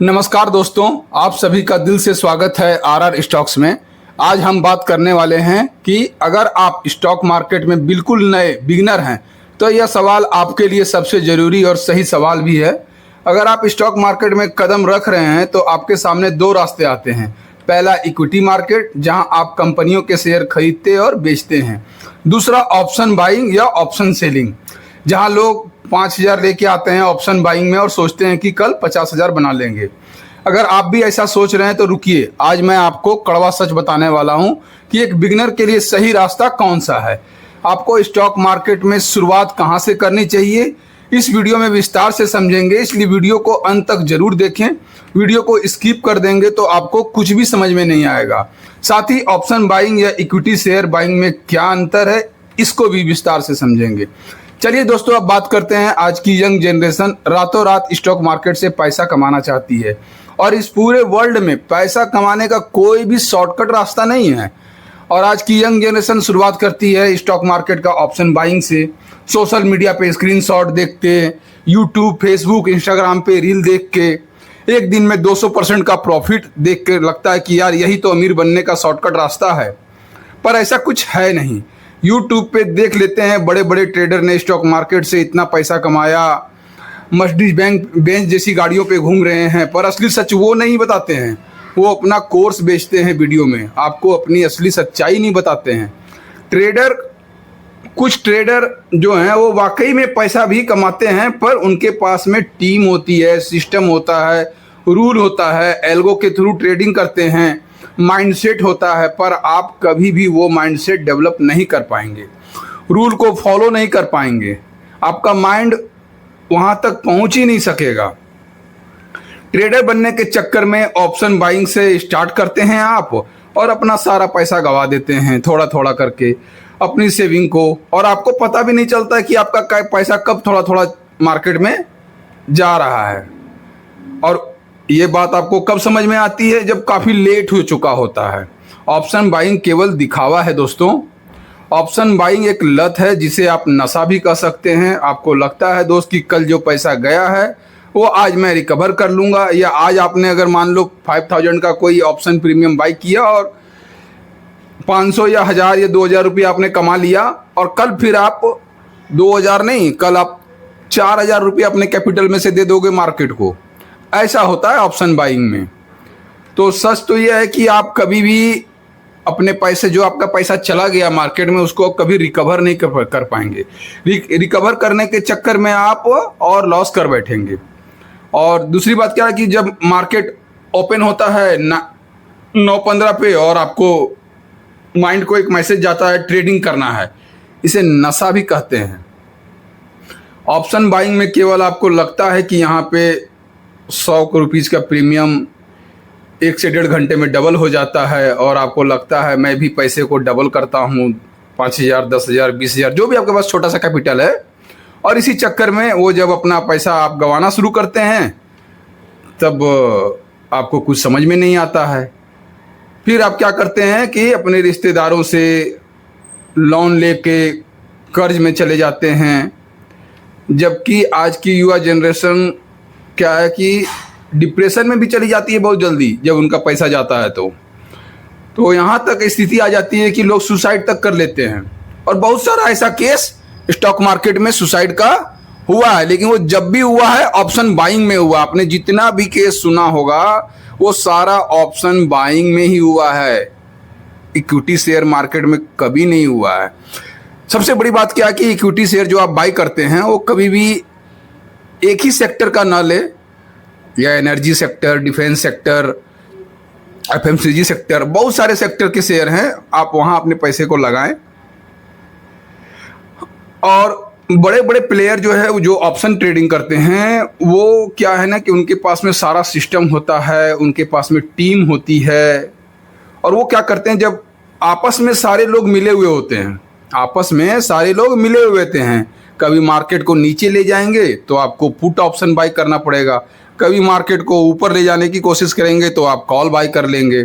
नमस्कार दोस्तों, आप सभी का दिल से स्वागत है आरआर स्टॉक्स में। आज हम बात करने वाले हैं कि अगर आप स्टॉक मार्केट में बिल्कुल नए बिगिनर हैं तो यह सवाल आपके लिए सबसे ज़रूरी और सही सवाल भी है। अगर आप स्टॉक मार्केट में कदम रख रहे हैं तो आपके सामने दो रास्ते आते हैं। पहला इक्विटी मार्केट, जहां आप कंपनियों के शेयर खरीदते और बेचते हैं। दूसरा ऑप्शन बाइंग या ऑप्शन सेलिंग, जहां लोग 5,000 लेके आते हैं ऑप्शन बाइंग में और सोचते हैं कि कल 50,000 बना लेंगे। अगर आप भी ऐसा सोच रहे हैं तो रुकिए, आज मैं आपको कड़वा सच बताने वाला हूं कि एक बिगिनर के लिए सही रास्ता कौन सा है। आपको स्टॉक मार्केट में शुरुआत कहां से करनी चाहिए, इस वीडियो में विस्तार से समझेंगे, इसलिए वीडियो को अंत तक जरूर देखें। वीडियो को स्किप कर देंगे तो आपको कुछ भी समझ में नहीं आएगा। साथ ही ऑप्शन बाइंग या इक्विटी शेयर बाइंग में क्या अंतर है, इसको भी विस्तार से समझेंगे। चलिए दोस्तों, अब बात करते हैं। आज की यंग जनरेशन रातों रात स्टॉक मार्केट से पैसा कमाना चाहती है और इस पूरे वर्ल्ड में पैसा कमाने का कोई भी शॉर्टकट रास्ता नहीं है। और आज की यंग जनरेशन शुरुआत करती है स्टॉक मार्केट का ऑप्शन बाइंग से। सोशल मीडिया पे स्क्रीनशॉट देख के, यूट्यूब, फेसबुक, इंस्टाग्राम पे रील देख के, एक दिन में 200% का प्रॉफिट देख के लगता है कि यार यही तो अमीर बनने का शॉर्टकट रास्ता है। पर ऐसा कुछ है नहीं। यूट्यूब पे देख लेते हैं बड़े बड़े ट्रेडर ने स्टॉक मार्केट से इतना पैसा कमाया, मर्सिडीज बेंज जैसी गाड़ियों पे घूम रहे हैं, पर असली सच वो नहीं बताते हैं। वो अपना कोर्स बेचते हैं वीडियो में, आपको अपनी असली सच्चाई नहीं बताते हैं। कुछ ट्रेडर जो हैं वो वाकई में पैसा भी कमाते हैं, पर उनके पास में टीम होती है, सिस्टम होता है, रूल होता है, एल्गो के थ्रू ट्रेडिंग करते हैं, माइंडसेट होता है। पर आप कभी भी वो माइंडसेट डेवलप नहीं कर पाएंगे, रूल को फॉलो नहीं कर पाएंगे, आपका माइंड वहां तक पहुंच ही नहीं सकेगा। ट्रेडर बनने के चक्कर में ऑप्शन बाइंग से स्टार्ट करते हैं आप और अपना सारा पैसा गवा देते हैं थोड़ा थोड़ा करके, अपनी सेविंग को, और आपको पता भी नहीं चलता है कि आपका पैसा कब थोड़ा थोड़ा मार्केट में जा रहा है। और ये बात आपको कब समझ में आती है, जब काफ़ी लेट हो चुका होता है। ऑप्शन बाइंग केवल दिखावा है दोस्तों। ऑप्शन बाइंग एक लत है जिसे आप नशा भी कह सकते हैं। आपको लगता है दोस्त कि कल जो पैसा गया है वो आज मैं रिकवर कर लूँगा, या आज आपने अगर मान लो 5,000 का कोई ऑप्शन प्रीमियम बाई किया और 500 या 1,000 या 2,000 रुपये आपने कमा लिया, और कल फिर आप 2,000 नहीं, कल आप 4,000 रुपये अपने कैपिटल में से दे दोगे मार्केट को। ऐसा होता है ऑप्शन बाइंग में। तो सच तो यह है कि आप कभी भी अपने पैसे, जो आपका पैसा चला गया मार्केट में, उसको कभी रिकवर नहीं कर पाएंगे। रिकवर करने के चक्कर में आप और लॉस कर बैठेंगे। और दूसरी बात क्या है कि जब मार्केट ओपन होता है 9:15 पे और आपको माइंड को एक मैसेज जाता है ट्रेडिंग करना है, इसे नशा भी कहते हैं। ऑप्शन बाइंग में केवल आपको लगता है कि यहाँ पे 100 रुपीज़ का प्रीमियम 1 से 1.5 घंटे में डबल हो जाता है, और आपको लगता है मैं भी पैसे को डबल करता हूँ, 5,000, 10,000, 20,000, जो भी आपके पास छोटा सा कैपिटल है। और इसी चक्कर में वो जब अपना पैसा आप गंवाना शुरू करते हैं तब आपको कुछ समझ में नहीं आता है। फिर आप क्या करते हैं कि अपने रिश्तेदारों से लोन लेके कर्ज में चले जाते हैं। जबकि आज की युवा जनरेशन क्या है कि डिप्रेशन में भी चली जाती है बहुत जल्दी जब उनका पैसा जाता है। तो यहाँ तक स्थिति आ जाती है कि लोग सुसाइड तक कर लेते हैं। और बहुत सारा ऐसा केस स्टॉक मार्केट में सुसाइड का हुआ है, लेकिन वो जब भी हुआ है ऑप्शन बाइंग में हुआ। आपने जितना भी केस सुना होगा वो सारा ऑप्शन बाइंग में ही हुआ है, इक्विटी शेयर मार्केट में कभी नहीं हुआ है। सबसे बड़ी बात क्या है कि इक्विटी शेयर जो आप बाई करते हैं वो कभी भी एक ही सेक्टर का ना ले, या energy sector, defence sector, FMCG sector, बहुत सारे सेक्टर के शेयर हैं, आप वहां अपने पैसे को लगाएं। और बड़े बड़े प्लेयर जो है वो जो ऑप्शन ट्रेडिंग करते हैं वो क्या है ना कि उनके पास में सारा सिस्टम होता है, उनके पास में टीम होती है। और वो क्या करते हैं, जब आपस में सारे लोग मिले हुए होते हैं, आपस में सारे लोग मिले हुए होते हैं, कभी मार्केट को नीचे ले जाएंगे तो आपको पुट ऑप्शन बाई करना पड़ेगा, कभी मार्केट को ऊपर ले जाने की कोशिश करेंगे तो आप कॉल बाई कर लेंगे।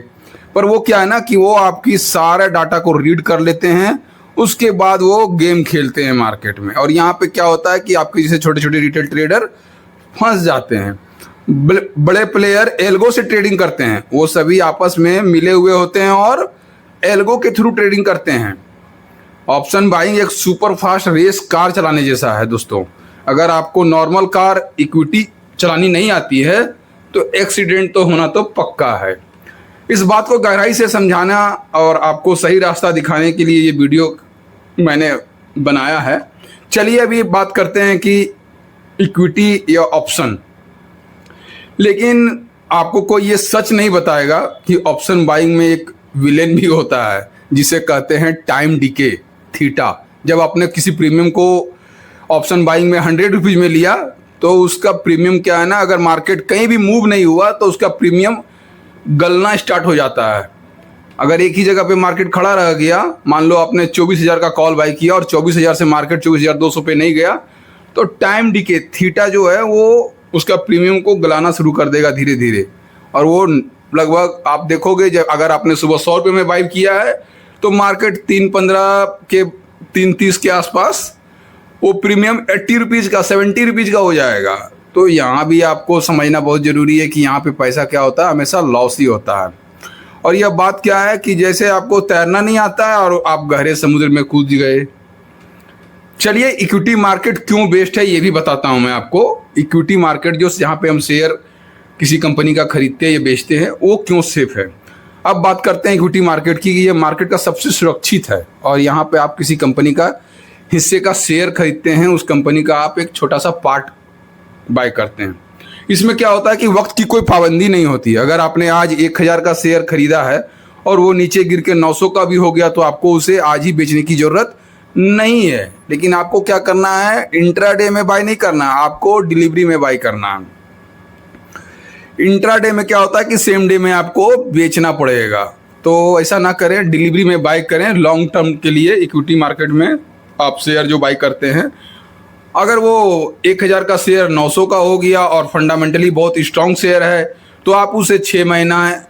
पर वो क्या है ना कि वो आपकी सारे डाटा को रीड कर लेते हैं, उसके बाद वो गेम खेलते हैं मार्केट में। और यहाँ पे क्या होता है कि आपके जैसे छोटे छोटे रिटेल ट्रेडर फंस जाते हैं। बड़े प्लेयर एल्गो से ट्रेडिंग करते हैं, वो सभी आपस में मिले हुए होते हैं और एल्गो के थ्रू ट्रेडिंग करते हैं। ऑप्शन बाइंग एक सुपर फास्ट रेस कार चलाने जैसा है दोस्तों। अगर आपको नॉर्मल कार इक्विटी चलानी नहीं आती है तो एक्सीडेंट तो होना तो पक्का है। इस बात को गहराई से समझाना और आपको सही रास्ता दिखाने के लिए ये वीडियो मैंने बनाया है। चलिए अभी बात करते हैं कि इक्विटी या ऑप्शन। लेकिन आपको कोई ये सच नहीं बताएगा कि ऑप्शन बाइंग में एक विलेन भी होता है जिसे कहते हैं टाइम डिके, थीटा। जब आपने किसी प्रीमियम को ऑप्शन बाइंग में 100 रुपीज़ में लिया तो उसका प्रीमियम क्या है ना, अगर मार्केट कहीं भी मूव नहीं हुआ तो उसका प्रीमियम गलना स्टार्ट हो जाता है। अगर एक ही जगह पे मार्केट खड़ा रह गया, मान लो आपने 24,000 का कॉल बाई किया और 24,000 से मार्केट 24,200 पे नहीं गया, तो टाइम डिके थीटा जो है वो उसका प्रीमियम को गलाना शुरू कर देगा धीरे धीरे। और वो लगभग आप देखोगे, जब अगर आपने सुबह 100 रुपये में बाई किया है तो मार्केट 3.15 के 3.30 के आसपास वो प्रीमियम 80 रुपीज़ का 70 रुपीज़ का हो जाएगा। तो यहाँ भी आपको समझना बहुत ज़रूरी है कि यहाँ पे पैसा क्या होता है, हमेशा लॉस ही होता है। और यह बात क्या है कि जैसे आपको तैरना नहीं आता है और आप गहरे समुद्र में कूद गए। चलिए इक्विटी मार्केट क्यों बेस्ट है ये भी बताता हूँ मैं आपको। इक्विटी मार्केट जो जहाँ पे हम शेयर किसी कंपनी का खरीदते हैं या बेचते हैं वो क्यों सेफ है। अब बात करते हैं इक्विटी मार्केट की कि ये मार्केट का सबसे सुरक्षित है। और यहाँ पे आप किसी कंपनी का हिस्से का शेयर खरीदते हैं, उस कंपनी का आप एक छोटा सा पार्ट बाय करते हैं। इसमें क्या होता है कि वक्त की कोई पाबंदी नहीं होती है। अगर आपने आज 1,000 का शेयर खरीदा है और वो नीचे गिर के 900 का भी हो गया तो आपको उसे आज ही बेचने की ज़रूरत नहीं है। लेकिन आपको क्या करना है, इंट्राडे में बाय नहीं करना, आपको डिलीवरी में बाय करना है। इंट्राडे में क्या होता है कि सेम डे में आपको बेचना पड़ेगा, तो ऐसा ना करें, डिलीवरी में बाय करें। लॉन्ग टर्म के लिए इक्विटी मार्केट में आप शेयर जो बाय करते हैं, अगर वो 1,000 का शेयर 900 का हो गया और फंडामेंटली बहुत स्ट्रॉन्ग शेयर है तो आप उसे 6 महीना,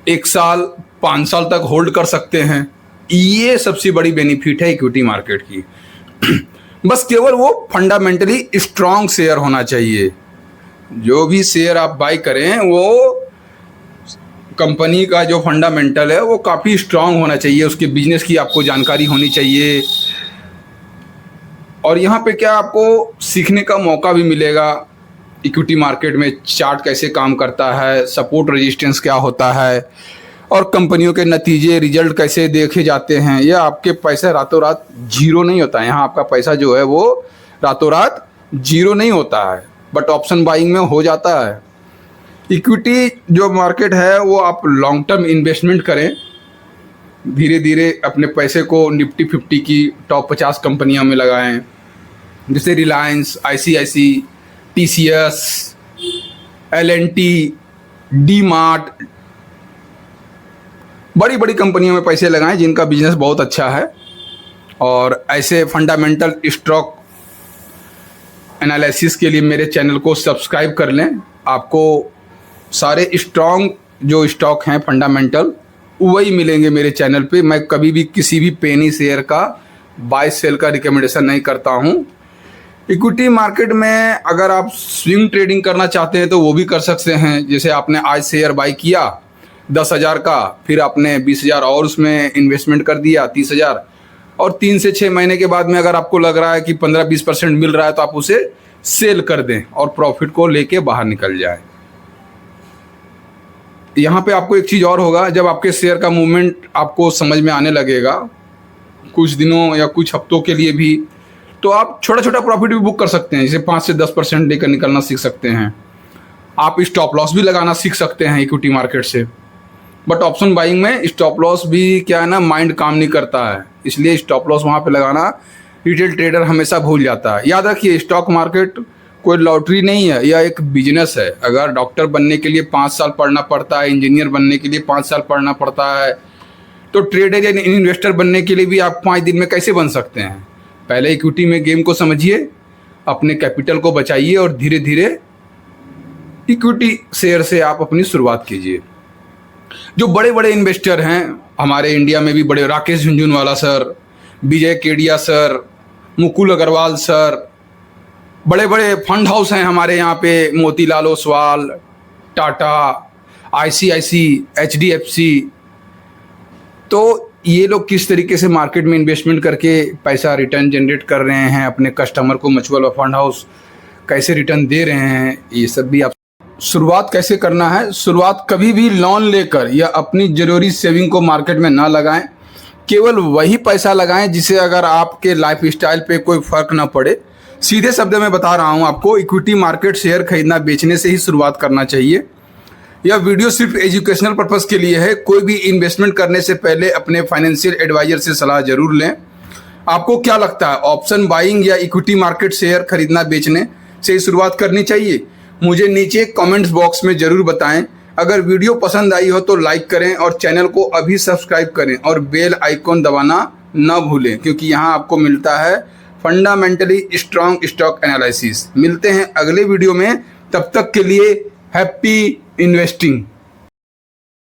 1 साल, 5 साल तक होल्ड कर सकते हैं। ये सबसे बड़ी बेनिफिट है इक्विटी मार्केट की। बस केवल वो फंडामेंटली स्ट्रॉन्ग शेयर होना चाहिए। जो भी शेयर आप बाय करें वो कंपनी का जो फंडामेंटल है वो काफ़ी स्ट्रॉन्ग होना चाहिए, उसके बिजनेस की आपको जानकारी होनी चाहिए। और यहाँ पे क्या आपको सीखने का मौका भी मिलेगा इक्विटी मार्केट में, चार्ट कैसे काम करता है, सपोर्ट रेजिस्टेंस क्या होता है और कंपनियों के नतीजे रिजल्ट कैसे देखे जाते हैं। यह आपके पैसे रातों रात जीरो नहीं होता है। यहाँ आपका पैसा जो है वो रातों रात जीरो नहीं होता है, बट ऑप्शन बाइंग में हो जाता है। इक्विटी जो मार्केट है वो आप लॉन्ग टर्म इन्वेस्टमेंट करें, धीरे धीरे अपने पैसे को निफ्टी 50 की टॉप 50 कंपनियों में लगाएं, जैसे Reliance, ICIC, TCS, L&T, D mart, बड़ी बड़ी कंपनियों में पैसे लगाएं जिनका बिजनेस बहुत अच्छा है। और ऐसे फंडामेंटल स्टॉक एनालिसिस के लिए मेरे चैनल को सब्सक्राइब कर लें। आपको सारे स्ट्रॉन्ग जो स्टॉक हैं फंडामेंटल वही मिलेंगे मेरे चैनल पे। मैं कभी भी किसी भी पेनी शेयर का बाय सेल का रिकमेंडेशन नहीं करता हूँ। इक्विटी मार्केट में अगर आप स्विंग ट्रेडिंग करना चाहते हैं तो वो भी कर सकते हैं। जैसे आपने आज शेयर बाय किया 10,000 का, फिर आपने 20,000 और उसमें इन्वेस्टमेंट कर दिया 30,000, और 3 से 6 महीने के बाद में अगर आपको लग रहा है कि 15-20% मिल रहा है तो आप उसे सेल कर दें और प्रॉफिट को लेके बाहर निकल जाए। यहाँ पे आपको एक चीज़ और होगा, जब आपके शेयर का मूवमेंट आपको समझ में आने लगेगा कुछ दिनों या कुछ हफ्तों के लिए भी, तो आप छोटा छोटा प्रॉफिट भी बुक कर सकते हैं। जैसे 5 से 10% लेकर निकलना सीख सकते हैं। आप स्टॉप लॉस भी लगाना सीख सकते हैं इक्विटी मार्केट से। बट ऑप्शन बाइंग में स्टॉप लॉस भी क्या है ना, माइंड काम नहीं करता है, इसलिए स्टॉप लॉस वहाँ पे लगाना रिटेल ट्रेडर हमेशा भूल जाता है। याद रखिए, स्टॉक मार्केट कोई लॉटरी नहीं है, यह एक बिजनेस है। अगर डॉक्टर बनने के लिए 5 साल पढ़ना पड़ता है, इंजीनियर बनने के लिए 5 साल पढ़ना पड़ता है, तो ट्रेडर या इन्वेस्टर बनने के लिए भी आप 5 दिन में कैसे बन सकते हैं। पहले इक्विटी में गेम को समझिए, अपने कैपिटल को बचाइए और धीरे धीरे इक्विटी शेयर से आप अपनी शुरुआत कीजिए। जो बड़े बड़े इन्वेस्टर हैं हमारे इंडिया में भी बड़े, राकेश झुनझुनवाला सर, विजय केडिया सर, मुकुल अग्रवाल सर, बड़े बड़े फंड हाउस हैं हमारे यहाँ पे, मोतीलाल ओसवाल, टाटा, आईसीआईसी, एचडीएफसी। तो ये लोग किस तरीके से मार्केट में इन्वेस्टमेंट करके पैसा रिटर्न जनरेट कर रहे हैं, अपने कस्टमर को म्यूचुअल फंड हाउस कैसे रिटर्न दे रहे हैं, ये सब भी आप। शुरुआत कैसे करना है? शुरुआत कभी भी लोन लेकर या अपनी ज़रूरी सेविंग को मार्केट में ना लगाएं। केवल वही पैसा लगाएं जिसे अगर आपके लाइफ स्टाइल पे कोई फ़र्क ना पड़े। सीधे शब्द में बता रहा हूं आपको, इक्विटी मार्केट शेयर खरीदना बेचने से ही शुरुआत करना चाहिए। यह वीडियो सिर्फ एजुकेशनल पर्पस के लिए है। कोई भी इन्वेस्टमेंट करने से पहले अपने फाइनेंशियल एडवाइजर से सलाह जरूर लें। आपको क्या लगता है, ऑप्शन बाइंग या इक्विटी मार्केट शेयर खरीदना बेचने से ही शुरुआत करनी चाहिए? मुझे नीचे कमेंट्स बॉक्स में ज़रूर बताएं। अगर वीडियो पसंद आई हो तो लाइक करें और चैनल को अभी सब्सक्राइब करें और बेल आइकॉन दबाना न भूलें, क्योंकि यहाँ आपको मिलता है फंडामेंटली स्ट्रॉन्ग स्टॉक एनालिसिस। मिलते हैं अगले वीडियो में, तब तक के लिए हैप्पी इन्वेस्टिंग।